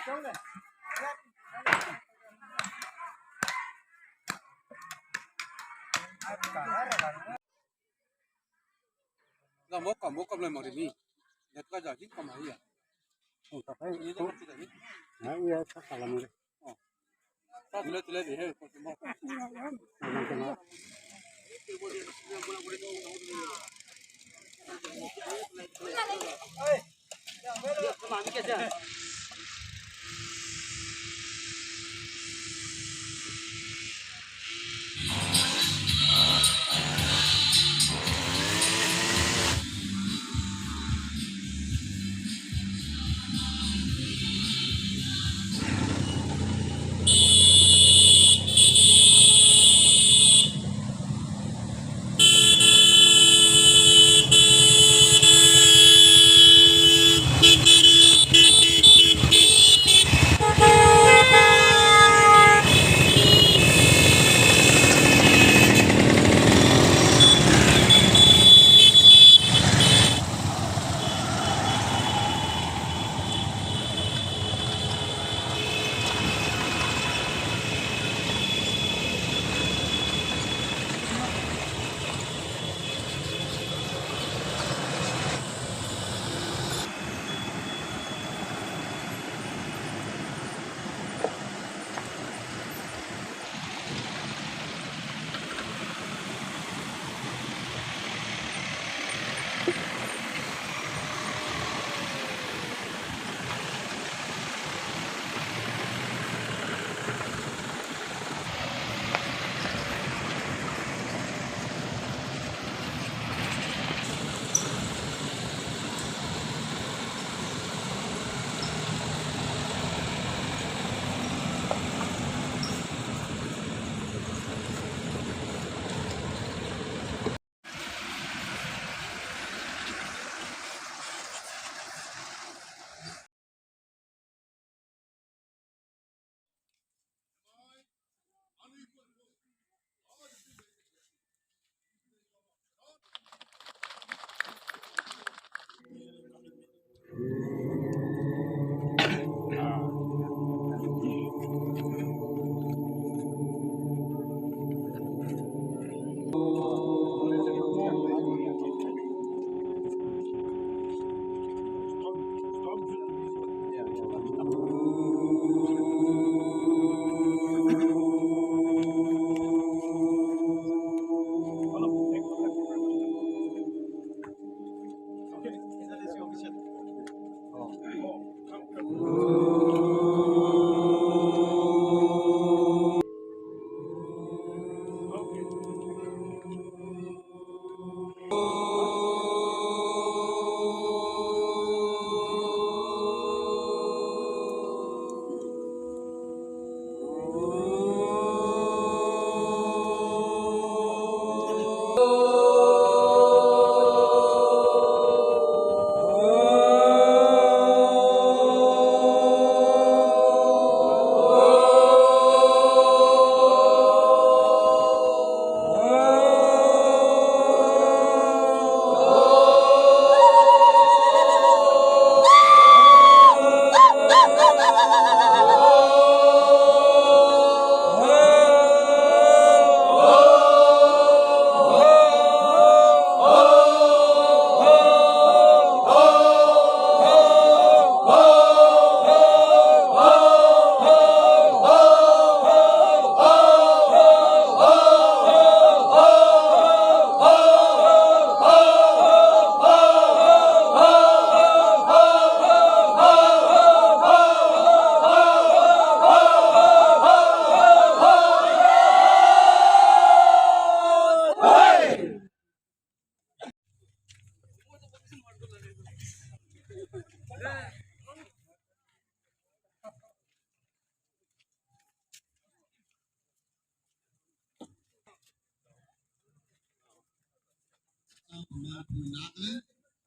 Là một cầm lên mà đi, đặt cái giờ chính cầm ấy à? Không phải không. Đấy, chắc là làm gì? Ta thì lấy hết, còn cái mỏ.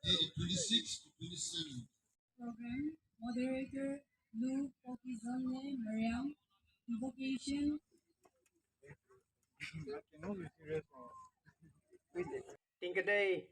Age 26 to 27. Program moderator Lou Pokizone Mariam. Invocation. Think a day.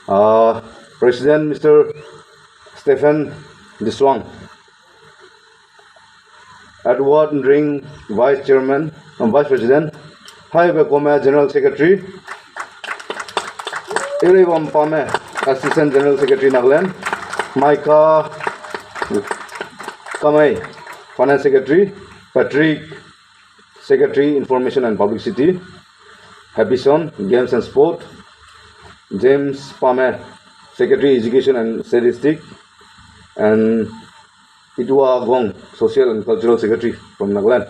President Mr. Stephen Diswang, Edward Ring, Vice Chairman, Vice President, Hai Bekome, General Secretary, Iriwam Pame, Assistant General Secretary Nagaland, Micah Kamai, Finance Secretary, Patrick, Secretary, Information and Publicity, Happyson, Games and Sport, James Pame, Secretary, Education and Statistics, and Itua Gong, Social and Cultural Secretary from Nagaland.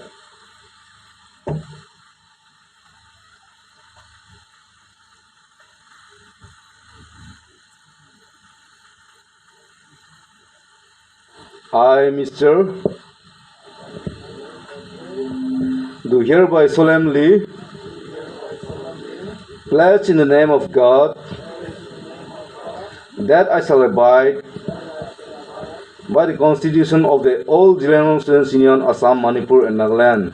I, Mr. do hereby solemnly pledge in the name of God that I shall abide by the Constitution of the All Zeliangrong Students' Union, Assam, Manipur, and Nagaland.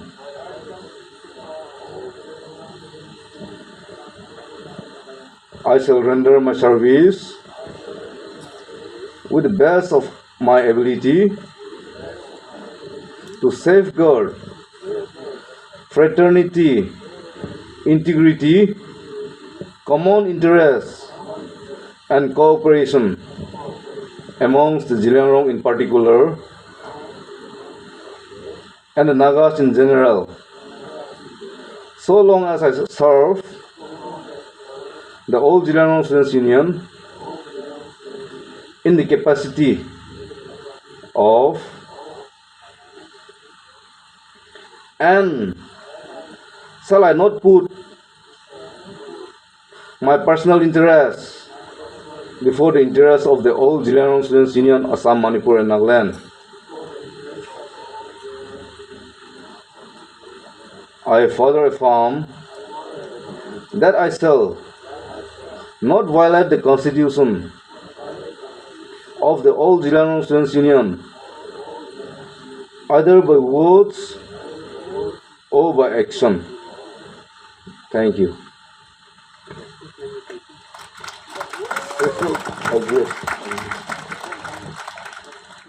I shall render my service with the best of my ability to safeguard fraternity, integrity, common interests, and cooperation amongst the Zeliangrong in particular and the Nagas in general, so long as I serve the All Zeliangrong Students' Union in the capacity of and shall I not put my personal interests before the interests of the All Zeliangrong Students' Union, Assam, Manipur, and Nagaland. I further affirm that I shall not violate the Constitution of the All Zeliangrong Students' Union, either by words or by action. Thank you. Obvious.